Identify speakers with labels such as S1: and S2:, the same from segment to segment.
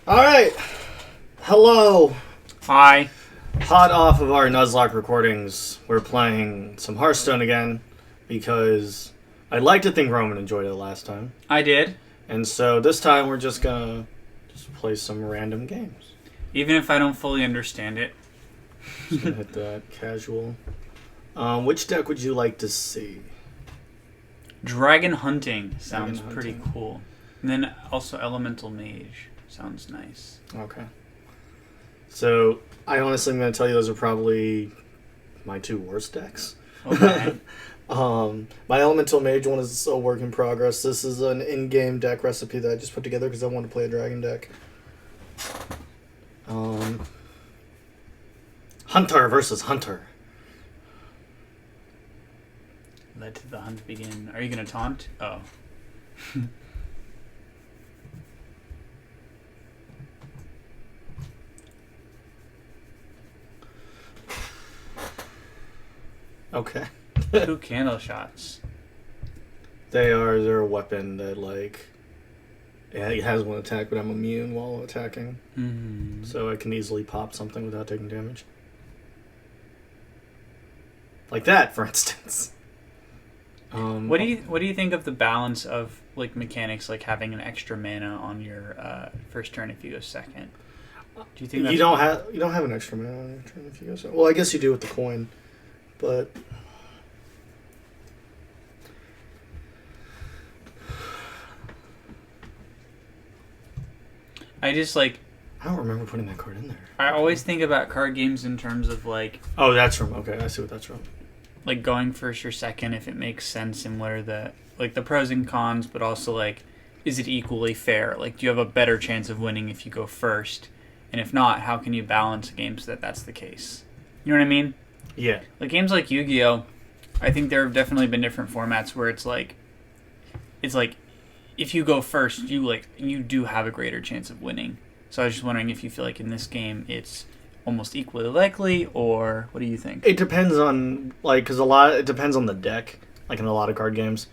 S1: Alright. Hello.
S2: Hi.
S1: Hot off of our Nuzlocke recordings, we're playing some Hearthstone again because I'd like to think Roman enjoyed it last time.
S2: I did.
S1: And so this time we're just gonna play some random games.
S2: Even if I don't fully understand it.
S1: Just gonna hit that casual. Which deck would you like to see?
S2: Dragon hunting sounds
S1: Dragon
S2: pretty
S1: hunting.
S2: cool. And then also elemental mage sounds nice.
S1: Okay. So I honestly am gonna tell you those are probably my two worst decks.
S2: Okay.
S1: My Elemental Mage one is a work in progress. This is an in-game deck recipe that I just put together because I wanted to play a dragon deck. Hunter versus Hunter.
S2: Let the hunt begin. Are you gonna taunt? Oh.
S1: Okay.
S2: 2 candle shots.
S1: They're a weapon that it has one attack, but I'm immune while attacking.
S2: Mm.
S1: So I can easily pop something without taking damage. Like that, for instance.
S2: What do you think of the balance of mechanics, like having an extra mana on your first turn if you go second? Do you think that's...
S1: you don't have an extra mana on your turn if you go second? Well, I guess you do with the coin, but
S2: I just
S1: I don't remember putting that card in there.
S2: I always think about card games in terms of
S1: Oh, that's from... Okay, I see what that's from.
S2: going first or second if it makes sense, and what are the pros and cons, but also is it equally fair? Do you have a better chance of winning if you go first? And if not, how can you balance a game so that that's the case? You know what I mean?
S1: Yeah.
S2: Games like Yu-Gi-Oh! I think there have definitely been different formats where it's if you go first, you do have a greater chance of winning. So I was just wondering if you feel like in this game it's almost equally likely, or what do you think?
S1: It depends on because it depends on the deck. In a lot of card games,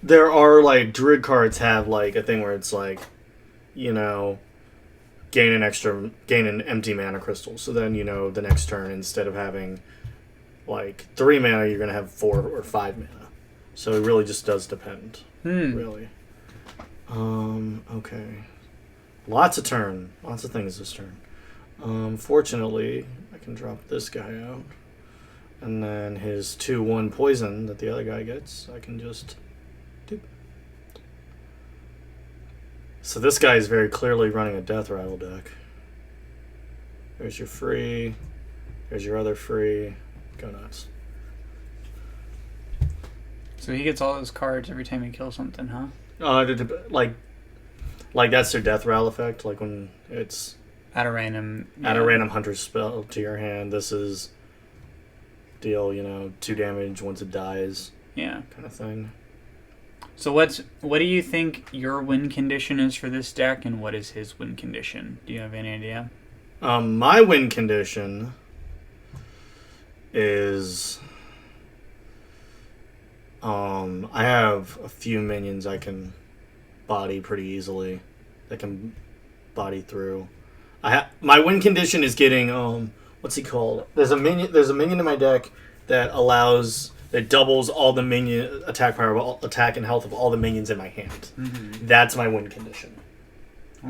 S1: there are Druid cards have a thing where it's gain an empty mana crystal. So then the next turn, instead of having 3 mana, you're gonna have 4 or 5 mana. So it really just does depend. Really. Okay. Lots of things this turn. Fortunately, I can drop this guy out. And then his 2/1 poison that the other guy gets, I can just do. So this guy is very clearly running a Death Rattle deck. There's your free. There's your other free. Go nuts.
S2: So he gets all those cards every time he kills something, huh?
S1: That's their Death Rattle effect. When it's
S2: At a random
S1: hunter spell to your hand. This is deal 2 damage once it dies.
S2: Yeah.
S1: Kind of thing.
S2: So what do you think your win condition is for this deck, and what is his win condition? Do you have any idea?
S1: My win condition is I have a few minions I can body pretty easily. That can body through. My win condition is getting what's he called? There's a minion in my deck that doubles all the minion attack power, attack and health of all the minions in my hand.
S2: Mm-hmm.
S1: That's my win condition.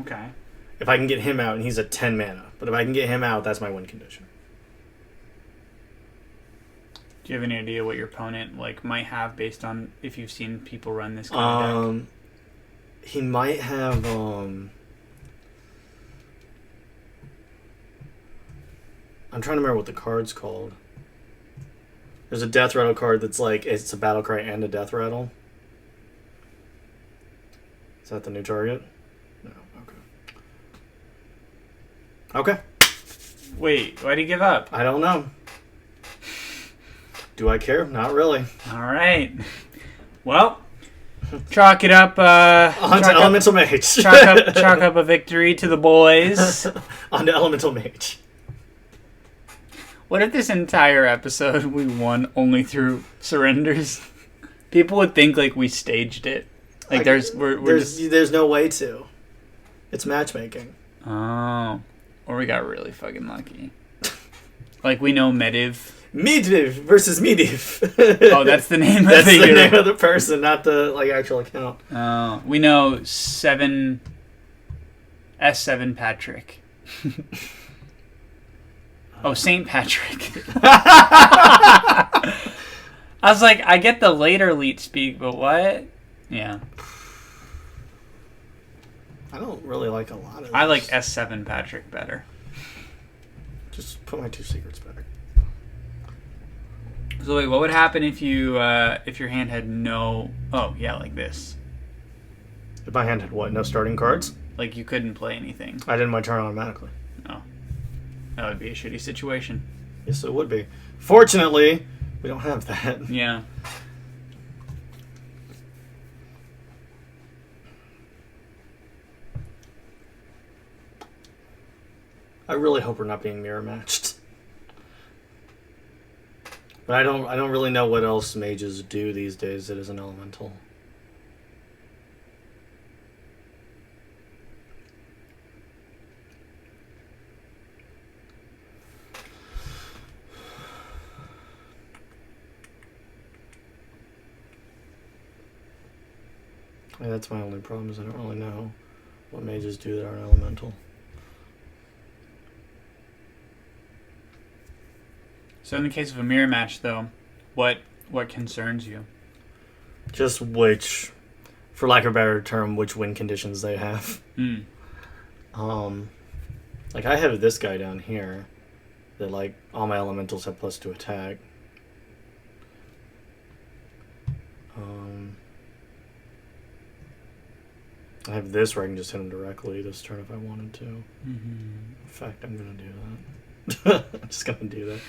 S2: Okay.
S1: If I can get him out, and he's at 10 mana, but if I can get him out, that's my win condition.
S2: Do you have any idea what your opponent might have based on if you've seen people run this kind of deck?
S1: He might have I'm trying to remember what the card's called. There's a Death Rattle card that's it's a battle cry and a Death Rattle. Is that the new target? No. Okay.
S2: Wait, why'd he give up?
S1: I don't know. Do I care? Not really.
S2: All right. Well, chalk it up.
S1: On to Elemental Mage.
S2: Chalk up a victory to the boys.
S1: On to Elemental Mage.
S2: What if this entire episode we won only through surrenders? People would think we staged it. Like we're just
S1: there's no way to. It's matchmaking.
S2: oh, or we got really fucking lucky. Like we know Mediv.
S1: Mediv versus Mediv.
S2: Oh, that's the name of
S1: that's the name of the person, not the actual account.
S2: We know S7 Patrick. Oh, St. Patrick. I was like, I get the later leet speak, but what? Yeah.
S1: I don't really like a lot of
S2: I like S7 Patrick better.
S1: Just put my 2 secrets back.
S2: So wait, what would happen if your hand had no... Oh, yeah, like this.
S1: If my hand had what? No starting cards?
S2: Like you couldn't play anything.
S1: I did my turn automatically.
S2: Oh. That would be a shitty situation.
S1: Yes, it would be. Fortunately, we don't have that.
S2: Yeah.
S1: I really hope we're not being mirror matched. But I don't really know what else mages do these days that isn't elemental. Yeah, that's my only problem, is I don't really know what mages do that aren't elemental.
S2: So in the case of a mirror match, though, what concerns you?
S1: Just which, for lack of a better term, which win conditions they have.
S2: Mm.
S1: Like I have this guy down here that like all my elementals have +2 attack. I have this where I can just hit him directly this turn if I wanted to.
S2: Mm-hmm.
S1: In fact, I'm gonna do that. I'm just gonna do that.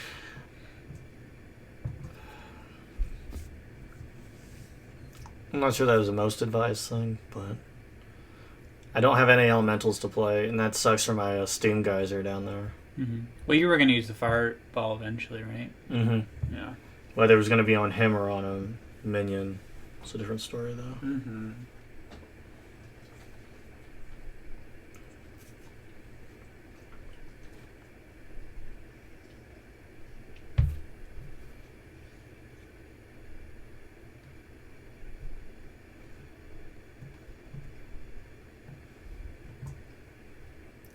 S1: I'm not sure that was the most advised thing, but I don't have any elementals to play, and that sucks for my Steam geyser down there.
S2: Mm-hmm. Well, you were going to use the fireball eventually, right?
S1: Mm-hmm.
S2: Yeah.
S1: Whether it was going to be on him or on a minion, it's a different story, though.
S2: Mm-hmm.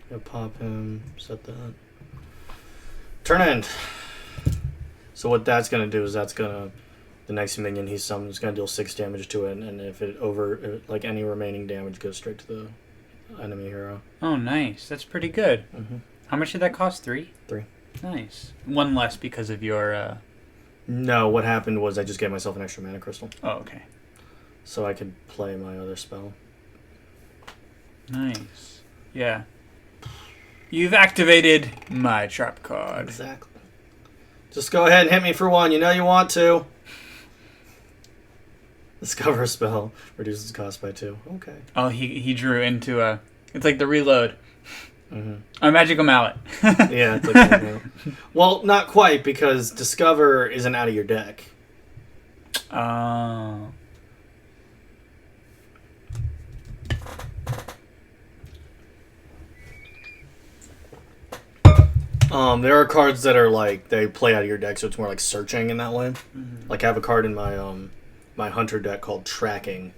S1: Gonna pop him, set that. Turn end. So what that's gonna do is the next minion he summons is gonna deal 6 damage to it, and if any remaining damage goes straight to the enemy hero.
S2: Oh, nice. That's pretty good.
S1: Mm-hmm.
S2: How much did that cost? 3?
S1: 3.
S2: Nice. 1 less because of your...
S1: No, what happened was I just gave myself an extra mana crystal.
S2: Oh, okay.
S1: So I could play my other spell.
S2: Nice. Yeah. You've activated my trap card.
S1: Exactly. Just go ahead and hit me for 1. You know you want to. Discover a spell. Reduces cost by 2. Okay.
S2: Oh, he drew into a... It's like the reload.
S1: Mm-hmm.
S2: A magical mallet.
S1: Yeah, it's like well, not quite, because Discover isn't out of your deck.
S2: Oh.
S1: There are cards that are like they play out of your deck, so it's more like searching in that way.
S2: Mm-hmm.
S1: Like I have a card in my my Hunter deck called Tracking.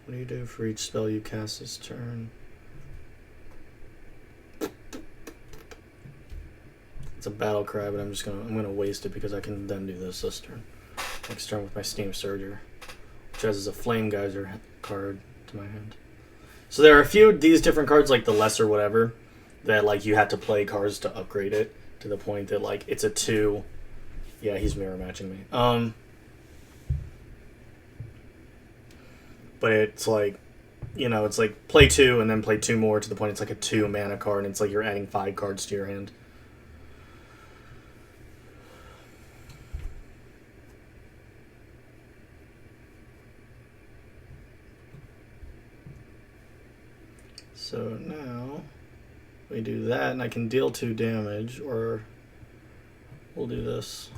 S1: What do you do for each spell you cast this turn? It's a battle cry, but I'm gonna waste it because I can then do this turn. Next turn with my Steam Surger, which has a Flame Geyser card to my hand. So there are a few of these different cards, like the lesser whatever, that like you have to play cards to upgrade it to the point that like it's a 2. Yeah, he's mirror matching me. But it's like, it's like play 2 and then play 2 more to the point it's like a 2 mana card, and it's like you're adding 5 cards to your hand. So now we do that, and I can deal 2 damage, or we'll do this.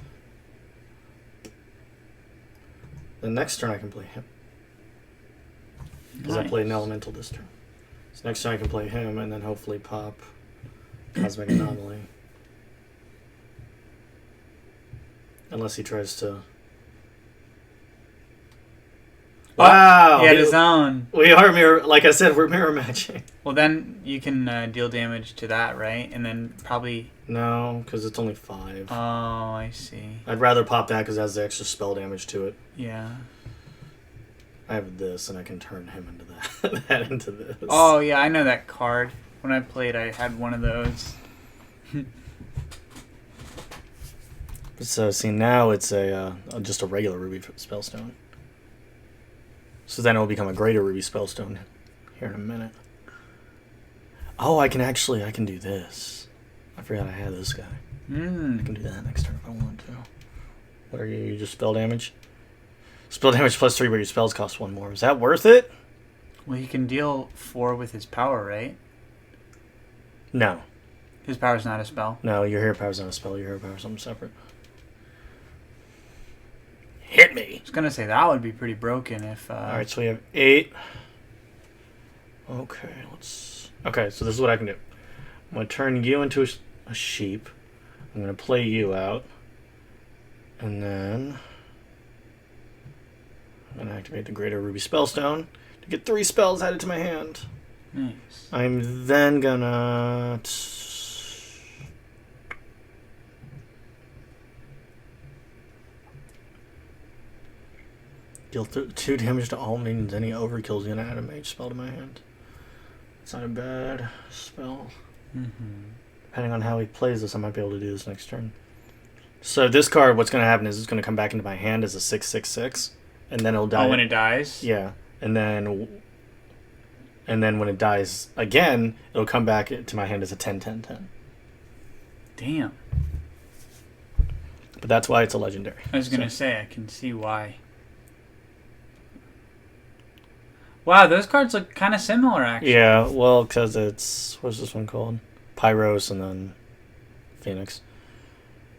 S1: The next turn I can play him. Because I played an elemental this turn. So next turn I can play him and then hopefully pop Cosmic Anomaly. Unless he tries to... Wow!
S2: He had his own.
S1: We are mirror... Like I said, we're mirror matching.
S2: Well, then you can deal damage to that, right? And then probably...
S1: No, because it's only 5.
S2: Oh, I see.
S1: I'd rather pop that because it has the extra spell damage to it.
S2: Yeah.
S1: I have this, and I can turn him into that. that into this.
S2: Oh, yeah, I know that card. When I played, I had one of those.
S1: So, see, now it's just a regular Ruby Spellstone. So then it will become a greater Ruby Spellstone here in a minute. Oh, I can do this. I forgot I had this guy. I can do that next turn if I want to. What are you? You just spell damage? Spell damage plus 3, but your spells cost 1 more. Is that worth it?
S2: Well, he can deal 4 with his power, right?
S1: No.
S2: His power's not a spell.
S1: No, your hero power's not a spell. Your hero power's something separate. Hit me!
S2: I was going to say, that would be pretty broken if...
S1: Alright, so we have 8. Okay, Okay, so this is what I can do. I'm going to turn you into a sheep. I'm going to play you out. And then... I'm going to activate the Greater Ruby Spellstone to get 3 spells added to my hand.
S2: Nice.
S1: I'm then going to... deal 2 damage to all minions. Any overkill's going to add a mage spell to my hand. It's not a bad spell. Depending on how he plays this, I might be able to do this next turn. So this card, what's going to happen is it's going to come back into my hand as a 6/6/6, and then it'll die.
S2: Oh, when it dies?
S1: Yeah, and then when it dies again, it'll come back to my hand as a 10/10/10.
S2: Damn.
S1: But that's why it's a legendary.
S2: I was going to say, I can see why. Wow, those cards look kind of similar, actually.
S1: Yeah, well, because it's... What's this one called? Pyros and then Phoenix.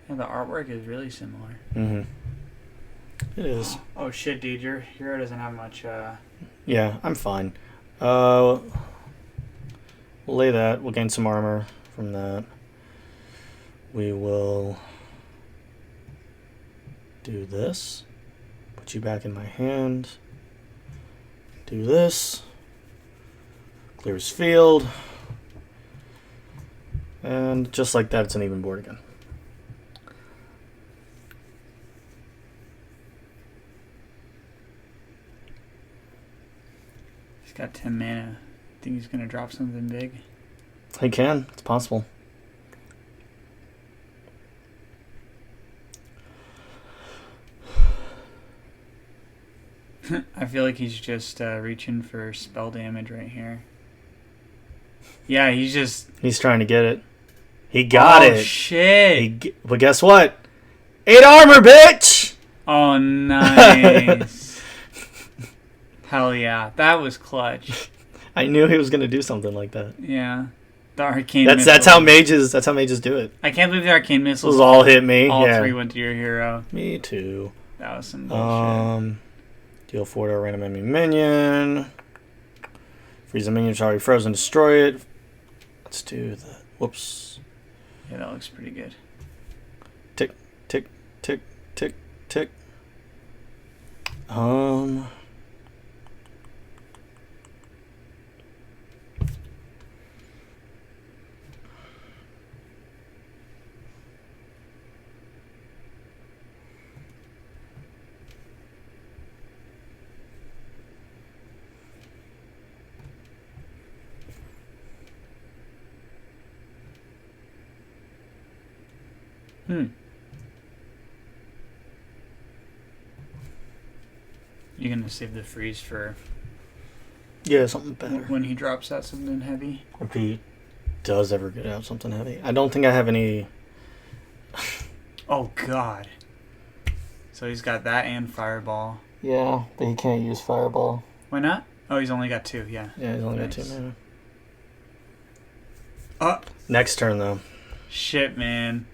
S2: Yeah, the artwork is really similar.
S1: It is.
S2: Oh, shit, dude. Your hero doesn't have much...
S1: Yeah, I'm fine. We'll lay that. We'll gain some armor from that. We will do this. Put you back in my hand. Do this. Clears field. And just like that, it's an even board again.
S2: He's got 10 mana. Think he's going to drop something big?
S1: He can. It's possible.
S2: I feel like he's just reaching for spell damage right here. Yeah, he's
S1: trying to get it. He got it.
S2: Oh, shit.
S1: But guess what? 8 armor, bitch!
S2: Oh, nice. Hell yeah. That was clutch.
S1: I knew he was going to do something like that.
S2: Yeah. The arcane
S1: That's how mages do it.
S2: I can't believe the arcane missiles
S1: Those all hit me.
S2: All
S1: yeah.
S2: 3 went to your hero.
S1: Me too.
S2: That was some bullshit.
S1: Deal 4 to a random enemy minion. Freeze a minion that's already frozen, destroy it. Let's do that. Whoops.
S2: Yeah, that looks pretty good.
S1: Tick, tick, tick, tick, tick.
S2: You're gonna save the freeze for
S1: Yeah, something better.
S2: when he drops out something heavy.
S1: If he does ever get out something heavy. I don't think I have any...
S2: Oh, God. So he's got that and Fireball.
S1: Yeah, but he can't use Fireball.
S2: Why not? Oh, he's only got 2, yeah.
S1: Yeah, he's only got 2 mana.
S2: Oh.
S1: Next turn, though.
S2: Shit, man.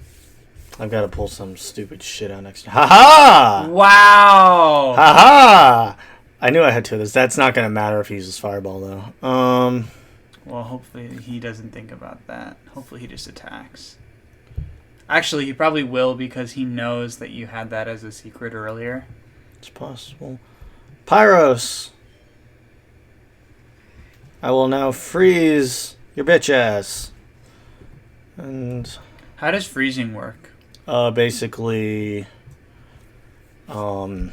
S1: I've got to pull some stupid shit out next. Ha ha!
S2: Wow!
S1: Ha ha! I knew I had two of those. That's not going to matter if he uses Fireball, though.
S2: Well, hopefully he doesn't think about that. Hopefully he just attacks. Actually, he probably will because he knows that you had that as a secret earlier.
S1: It's possible. Pyros! I will now freeze your bitch ass. And
S2: How does freezing work?
S1: basically, oh,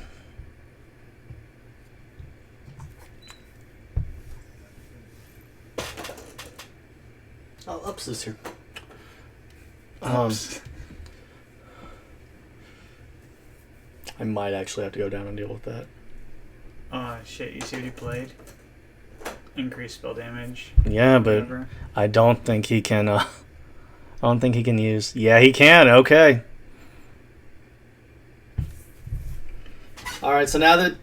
S1: ups this here. I might actually have to go down and deal with that.
S2: Oh shit! You see what he played? Increased spell damage.
S1: Yeah, but
S2: Whatever.
S1: I don't think he can. I don't think he can use. Yeah, he can. Okay. All right. So now that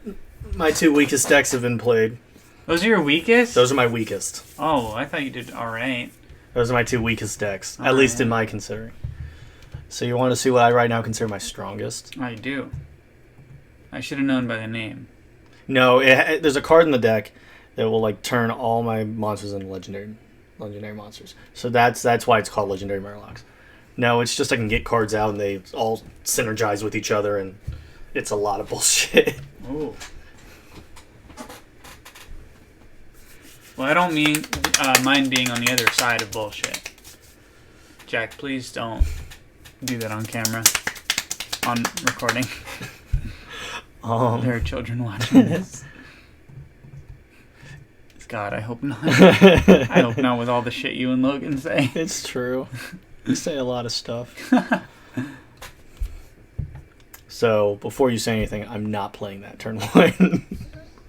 S1: my two weakest decks have been played,
S2: Those are your weakest?
S1: those are my weakest.
S2: Oh, I thought you did all right.
S1: Those are my two weakest decks,
S2: All
S1: at least
S2: right.
S1: in my considering. So you want to see what I right now consider my strongest?
S2: I do. I should have known by the name.
S1: No, there's a card in the deck that will like turn all my monsters into legendary monsters. So that's why it's called Legendary Murlocs. No, it's just I can get cards out and they all synergize with each other, and it's a lot of bullshit.
S2: Ooh. Well, I don't mean mind being on the other side of bullshit. Jack, please don't do that on camera. On recording. There are children watching this. God, I hope not. I hope not with all the shit you and Logan say.
S1: It's true. You say a lot of stuff. So, before you say anything, I'm not playing that turn one.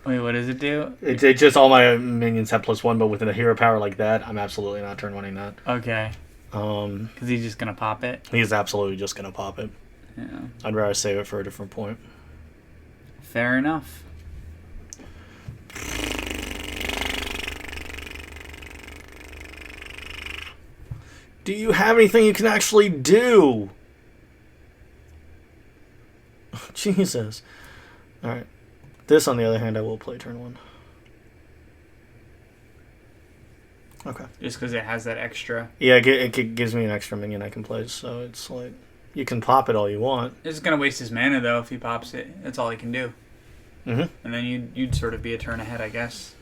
S2: Wait, what does it do?
S1: It just all my minions have +1, but with a hero power like that, I'm absolutely not turn one-ing that.
S2: Okay. Because he's just going to pop it?
S1: He's absolutely just going to pop it.
S2: Yeah.
S1: I'd rather save it for a different point.
S2: Fair enough.
S1: Do you have anything you can actually do? Jesus. Alright. This, on the other hand, I will play turn one. Okay.
S2: Just because it has that extra.
S1: Yeah, it gives me an extra minion I can play, so it's like, you can pop it all you want.
S2: It's going to waste his mana, though, if he pops it. That's all he can do.
S1: Mm-hmm.
S2: And then you'd sort of be a turn ahead, I guess.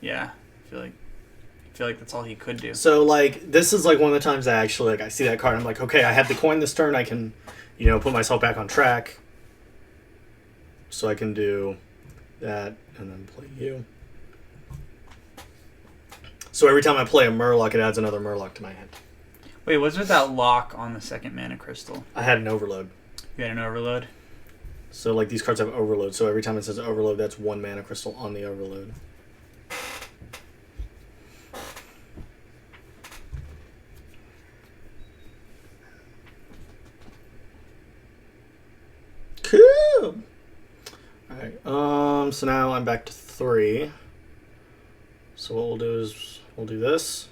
S2: Yeah. I feel like that's all he could do.
S1: So, like, this is, like, one of the times I actually, like, I see that card, I'm like, okay, I have the coin this turn, I can, put myself back on track. So I can do that, and then play you. So every time I play a Murloc, it adds another Murloc to my hand.
S2: Wait, what's with that lock on the second mana crystal?
S1: I had an overload.
S2: You had an overload?
S1: So, like, these cards have overload, so every time it says overload, that's one mana crystal on the overload. Cool! Alright, so now I'm back to 3. So what we'll do is, we'll do this.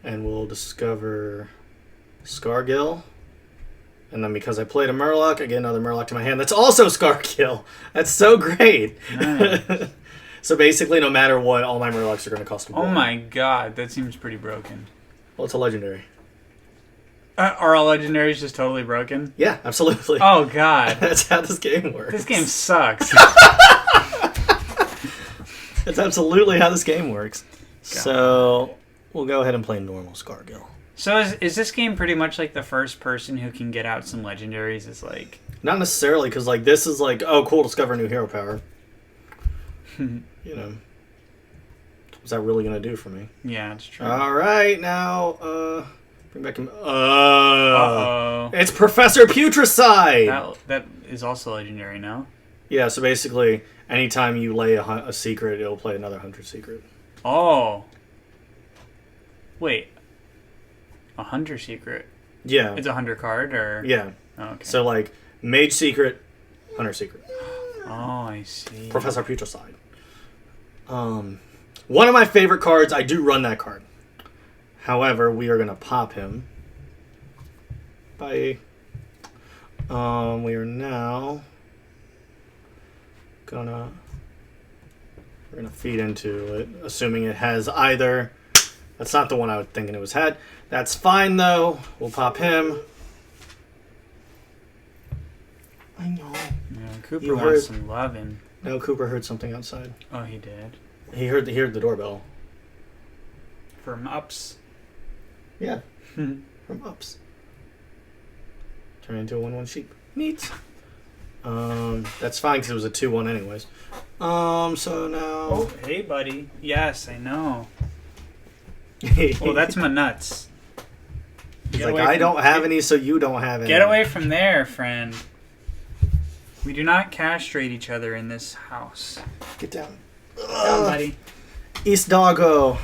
S1: And we'll discover Scargill. And then because I played a Murloc, I get another Murloc to my hand. That's also Scargill! That's so great!
S2: Nice.
S1: So basically, no matter what, all my Murlocs are going to cost 1.
S2: Oh my god, that seems pretty broken.
S1: Well, it's a legendary.
S2: Are all legendaries just totally broken?
S1: Yeah, absolutely.
S2: Oh god.
S1: That's how this game works.
S2: This game sucks.
S1: That's absolutely how this game works.
S2: God.
S1: So, we'll go ahead and play normal Scargill.
S2: So is this game pretty much like the first person who can get out some legendaries is like...
S1: Not necessarily, because like this is like, oh cool, discover a new hero power. What's that really going to do for me?
S2: Yeah, it's true.
S1: Alright, now, bring back him.
S2: Uh-oh.
S1: It's Professor Putricide!
S2: That is also legendary, no?
S1: Yeah, so basically, anytime you lay a secret, it'll play another Hunter secret.
S2: Oh. Wait. A Hunter secret?
S1: Yeah.
S2: It's a Hunter card, or...?
S1: Yeah.
S2: Oh, okay.
S1: So, like, Mage secret, Hunter secret.
S2: Oh, I see.
S1: Professor Putricide. One of my favorite cards, I do run that card. However, we are going to pop him by... we are now gonna... We're going to feed into it, assuming it has either... That's not the one I was thinking it was had. That's fine, though. We'll pop him. I know.
S2: Yeah, Cooper wants some loving.
S1: No, Cooper heard something outside.
S2: Oh, he did?
S1: He heard the doorbell.
S2: From ups?
S1: Yeah. From ups. Turn into a 1/1 sheep. Neat. That's fine because it was a 2/1 anyways. So now...
S2: Oh, hey, buddy. Yes, I know. Well, that's my nuts.
S1: He's like, I don't have any, so you don't have any.
S2: Get away from there, friend. We do not castrate each other in this house.
S1: Get down.
S2: Down, buddy.
S1: East Doggo.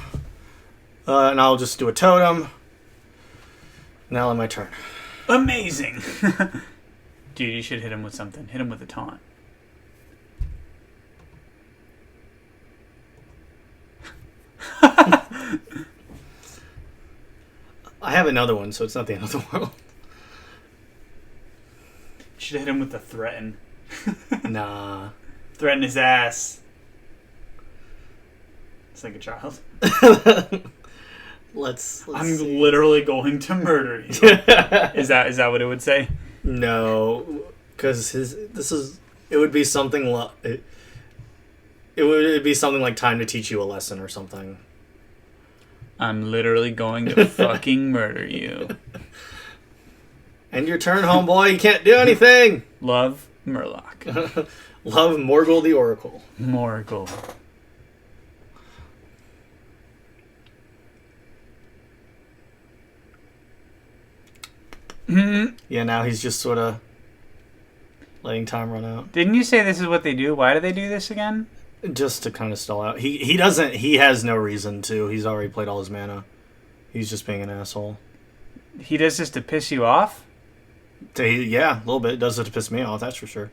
S1: And I'll just do a totem. Now on my turn.
S2: Amazing. Dude, you should hit him with something. Hit him with a taunt.
S1: I have another one, so it's not the end of the world.
S2: You should hit him with a threaten.
S1: Nah.
S2: Threaten his ass. It's like a child.
S1: Let's
S2: I'm
S1: see.
S2: literally going to murder you. Is that what it would say?
S1: No, because it would be something it'd be something like time to teach you a lesson or something.
S2: I'm literally going to fucking murder you.
S1: End your turn, homeboy. You can't do anything.
S2: Love Murloc.
S1: Love Morgul the Oracle.
S2: Morgul.
S1: Yeah, now he's just sort of letting time run out.
S2: Didn't you say this is what they do? Why do they do this again?
S1: Just to kind of stall out. He doesn't. He has no reason to. He's already played all his mana. He's just being an asshole.
S2: He does this to piss you off?
S1: Yeah, a little bit. It does it to piss me off, that's for sure.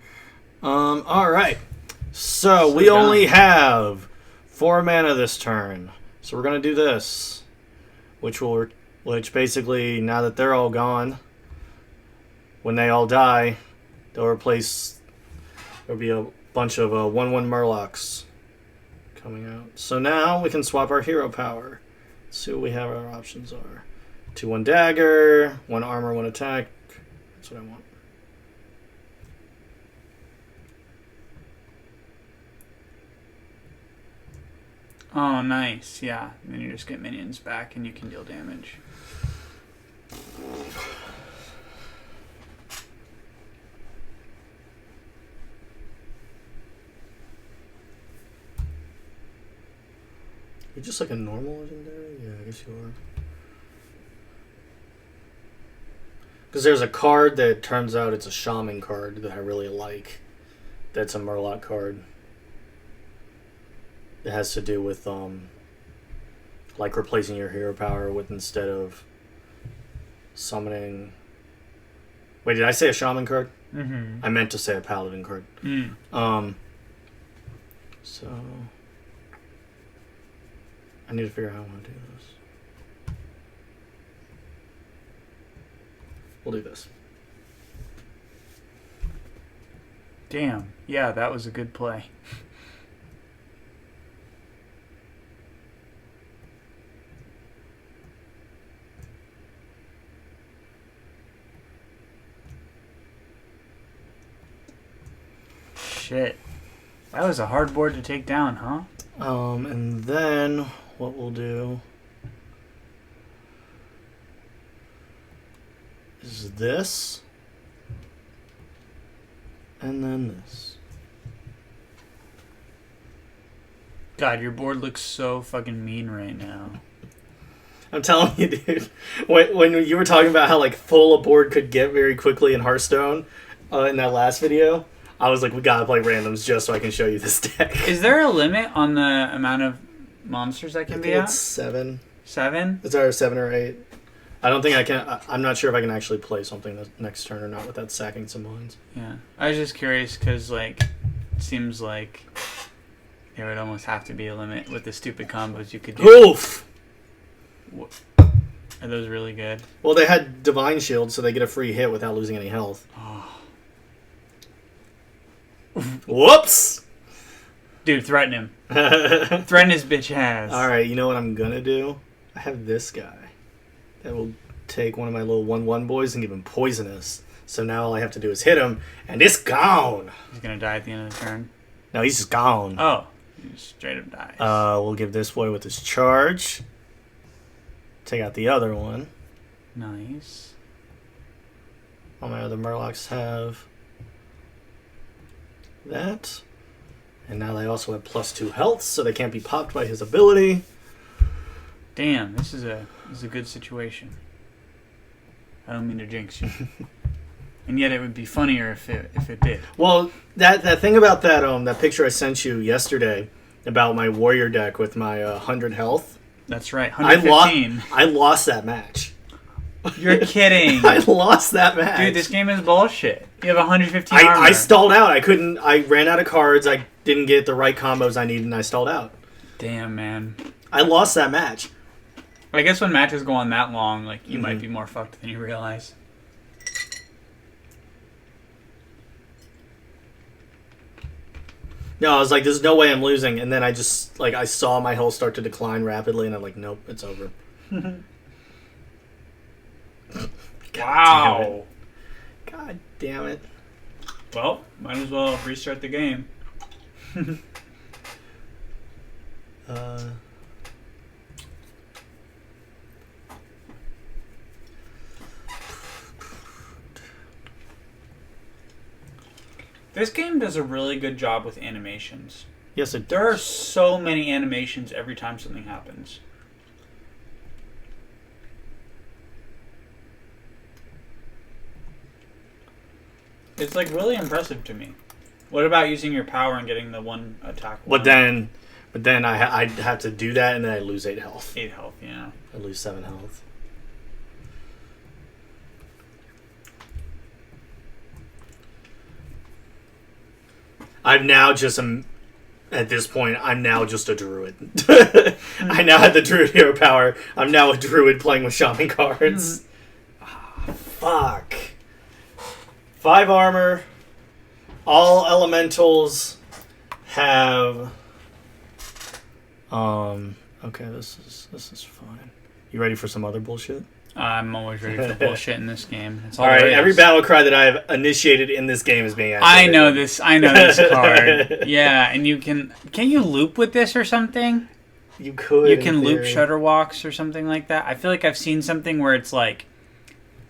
S1: All right. So we only have 4 mana this turn. So we're gonna do this, which basically, now that they're all gone, when they all die, they'll replace. There'll be a bunch of 1/1 Murlocs coming out. So now we can swap our hero power. Let's see what we have. Our options are 2/1 dagger, 1 armor, 1 attack. That's what I want.
S2: Oh, nice. Yeah. And then you just get minions back and you can deal damage.
S1: You're just like a normal legendary? Yeah, I guess you are. Because there's a card that turns out it's a shaman card that I really like. That's a Murloc card. It has to do with like replacing your hero power with, instead of summoning. Wait, did I say a shaman card?
S2: Mm-hmm.
S1: I meant to say a paladin card. So I need to figure out how I want to do this. We'll do this.
S2: Damn. Yeah, that was a good play. Shit. That was a hard board to take down, huh?
S1: And then what we'll do is this, and then this.
S2: God, your board looks so fucking mean right now.
S1: I'm telling you, dude. When you were talking about how like full a board could get very quickly in Hearthstone, in that last video, I was like, we gotta play randoms just so I can show you this deck.
S2: Is there a limit on the amount of monsters that can be out?
S1: It's 7.
S2: 7?
S1: It's either 7 or 8. I don't think I can. I'm not sure if I can actually play something the next turn or not without sacking some lines.
S2: Yeah. I was just curious because, like, it seems like there would almost have to be a limit with the stupid combos you could do.
S1: Oof!
S2: Are those really good?
S1: Well, they had Divine Shield, so they get a free hit without losing any health.
S2: Oh.
S1: Whoops!
S2: Dude, threaten him. Threaten his bitch ass.
S1: Alright, you know what I'm gonna do? I have this guy that will take one of my little 1/1 boys and give him poisonous. So now all I have to do is hit him, and it's gone!
S2: He's gonna die at the end of the turn.
S1: No, he's just gone.
S2: Oh. He just straight up dies.
S1: We'll give this boy with his charge. Take out the other one.
S2: Nice.
S1: All my other Murlocs have that. And now they also have +2 health, so they can't be popped by his ability.
S2: Damn, this is a good situation. I don't mean to jinx you. And yet it would be funnier if it did.
S1: Well, that thing about that picture I sent you yesterday about my warrior deck with my 100 health.
S2: That's right, 115.
S1: I lost that match.
S2: You're kidding.
S1: I lost that match.
S2: Dude, this game is bullshit. You have 115 armor.
S1: I stalled out. I ran out of cards. I didn't get the right combos I needed, and I stalled out.
S2: Damn, man.
S1: I lost that match.
S2: I guess when matches go on that long, like, you might be more fucked than you realize.
S1: No, I was like, there's no way I'm losing. And then I just, I saw my health start to decline rapidly, and I'm like, nope, it's over.
S2: Wow.
S1: God damn it.
S2: Well, might as well restart the game. This game does a really good job with animations.
S1: Yes, it
S2: There are
S1: does.
S2: so many animations every time something happens. It's like really impressive to me. What about using your power and getting the one attack?
S1: But then I'd have to do that, and then I lose 8 health.
S2: 8 health, yeah.
S1: I lose 7 health. I'm now just at this point, I'm now just a druid. I now have the druid hero power. I'm now a druid playing with shaman cards. Fuck. 5 armor. All elementals have. Okay, this is fine. You ready for some other bullshit?
S2: I'm always ready for bullshit in this game. That's
S1: All right,
S2: there is.
S1: every battle cry that I've initiated in this game is being
S2: I
S1: activated.
S2: know this card. Yeah, and you can you loop with this or something?
S1: You could.
S2: You can
S1: in
S2: loop
S1: theory.
S2: shutter walks or something like that. I feel like I've seen something where it's like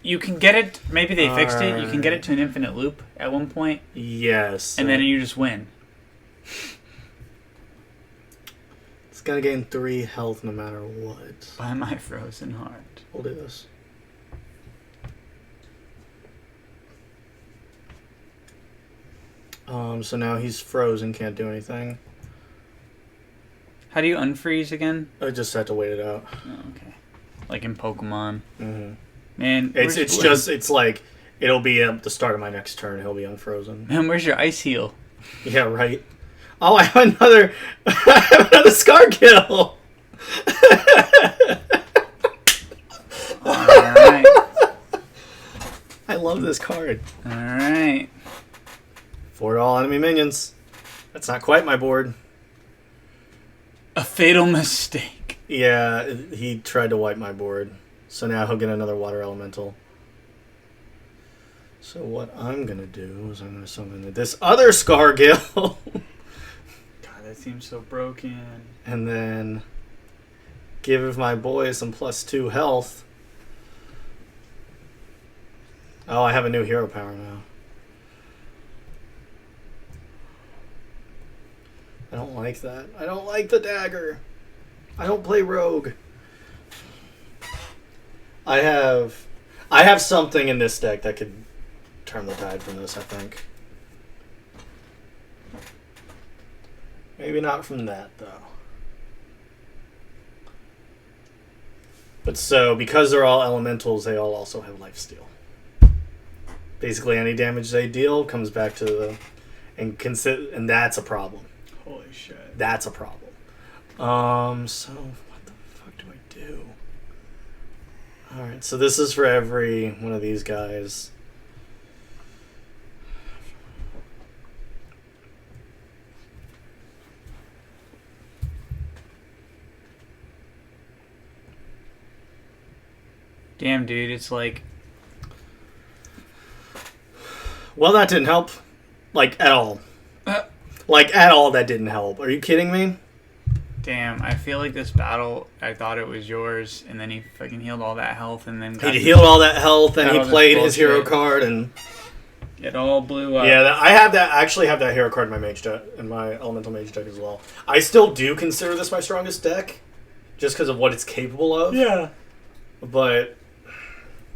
S2: you can get it. Maybe they fixed it. You can get it to an infinite loop at one point.
S1: Yes.
S2: And then you just win.
S1: It's gonna gain 3 health no matter what.
S2: By my frozen heart.
S1: We'll do this. So now he's frozen, can't do anything.
S2: How do you unfreeze again?
S1: I just have to wait it out.
S2: Oh, okay. Like in Pokemon.
S1: Mm-hmm.
S2: Man,
S1: It's like it'll be at the start of my next turn. He'll be unfrozen.
S2: Man, where's your ice heal?
S1: Yeah, right. Oh, I have another Scar kill.
S2: Alright.
S1: I love this card.
S2: Alright.
S1: For all enemy minions. That's not quite my board.
S2: A fatal mistake.
S1: Yeah, he tried to wipe my board. So now he'll get another water elemental. So what I'm going to do is I'm going to summon this other Scargill.
S2: God, that seems so broken.
S1: And then give my boy some +2 health. Oh, I have a new hero power now. I don't like that. I don't like the dagger. I don't play rogue. I have something in this deck that could turn the tide from this, I think. Maybe not from that, though. But so, because they're all elementals, they all also have lifesteal. Basically, any damage they deal comes back to the... And that's a problem.
S2: Holy shit.
S1: That's a problem. So, what the fuck do I do? Alright, so this is for every one of these guys.
S2: Damn, dude, it's like...
S1: Well, that didn't help. Like, at all. Like, at all, that didn't help. Are you kidding me?
S2: Damn, I feel like this battle, I thought it was yours, and then he fucking healed all that health, and then...
S1: He healed all that health, and
S2: got
S1: he
S2: all
S1: played
S2: this
S1: his hero
S2: bullshit.
S1: card, and...
S2: It all blew up.
S1: Yeah, I actually have that hero card in my mage deck, in my elemental mage deck as well. I still do consider this my strongest deck, just because of what it's capable of.
S2: Yeah.
S1: But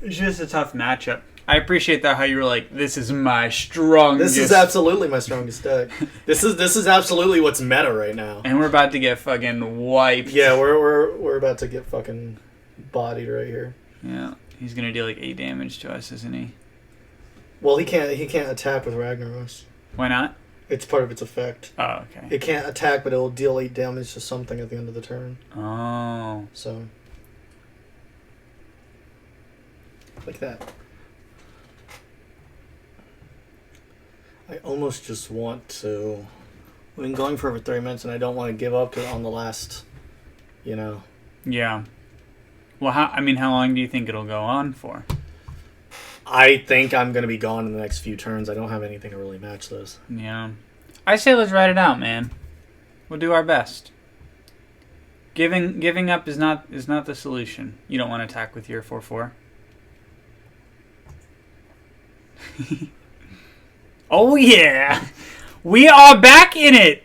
S2: It's just a tough matchup. I appreciate that, how you were like, this is my strongest...
S1: this is absolutely my strongest deck. This is absolutely what's meta right now.
S2: And we're about to get fucking wiped.
S1: Yeah, we're about to get fucking bodied right here.
S2: Yeah. He's gonna deal like 8 damage to us, isn't he?
S1: Well, he can't attack with Ragnaros.
S2: Why not?
S1: It's part of its effect.
S2: Oh, okay.
S1: It can't attack, but it will deal 8 damage to something at the end of the turn.
S2: Oh.
S1: So, like that. I almost just want to... We've been going for over 30 minutes, and I don't want to give up on the last,
S2: Yeah. Well, how long do you think it'll go on for?
S1: I think I'm going to be gone in the next few turns. I don't have anything to really match this.
S2: Yeah. I say let's ride it out, man. We'll do our best. Giving up is not the solution. You don't want to attack with your 4/4. Oh yeah, we are back in it.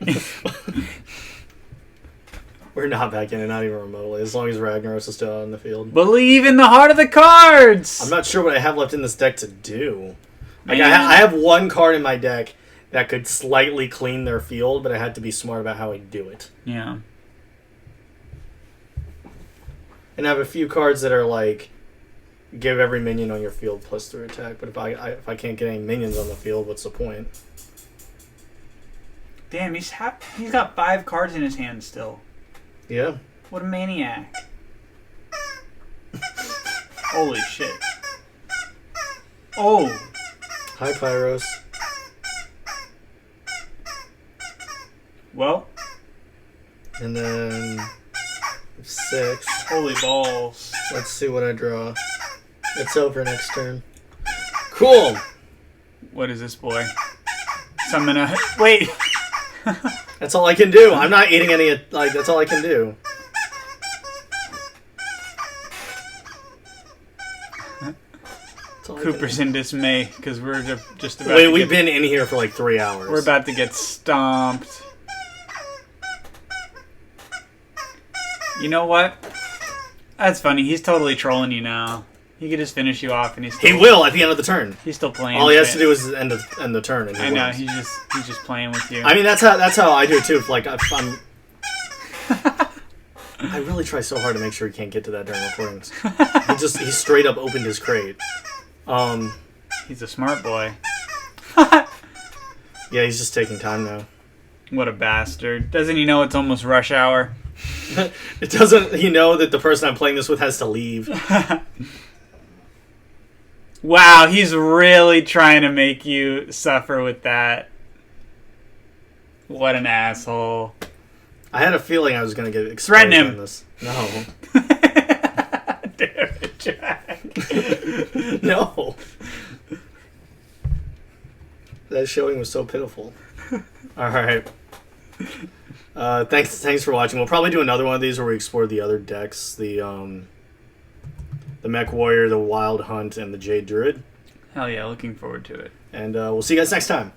S1: We're not back in it, not even remotely, as long as Ragnaros is still out in the field.
S2: Believe in the heart of the cards.
S1: I'm not sure what I have left in this deck to do. Like,
S2: Man.
S1: I have one card in my deck that could slightly clean their field, but I had to be smart about how I do it.
S2: Yeah.
S1: And I have a few cards that are like, give every minion on your field +3 attack. But if I can't get any minions on the field, what's the point?
S2: Damn, he's got 5 cards in his hand still.
S1: Yeah.
S2: What a maniac. Holy shit. Oh.
S1: Hi, Pyros.
S2: Well.
S1: And then 6.
S2: Holy balls.
S1: Let's see what I draw. It's over next turn. Cool.
S2: What is this, boy? Summon a... Wait.
S1: That's all I can do. I'm not eating any... Like, that's all I can do. That's all I can
S2: Cooper's in dismay because we're just about
S1: Wait,
S2: to
S1: we've
S2: get...
S1: been in here for like 3 hours.
S2: We're about to get stomped. You know what? That's funny. He's totally trolling you now. He could just finish you off, and he's still,
S1: He will at the end of the turn.
S2: He's still playing.
S1: All he has
S2: shit.
S1: to do is end the turn, and he
S2: I know.
S1: wins.
S2: He's just playing with you.
S1: I mean, that's how I do it too. Like I'm I really try so hard to make sure he can't get to that during recordings. He straight up opened his crate.
S2: He's a smart boy.
S1: Yeah, he's just taking time now.
S2: What a bastard! Doesn't he know it's almost rush hour?
S1: It doesn't he know that the person I'm playing this with has to leave?
S2: Wow, he's really trying to make you suffer with that. What an asshole.
S1: I had a feeling I was going to get exposed
S2: Threaten him.
S1: on this. No.
S2: Damn it, Jack.
S1: No. That showing was so pitiful. All right. Thanks for watching. We'll probably do another one of these where we explore the other decks. The Mech Warrior, the Wild Hunt, and the Jade Druid.
S2: Hell yeah, looking forward to it.
S1: And we'll see you guys next time.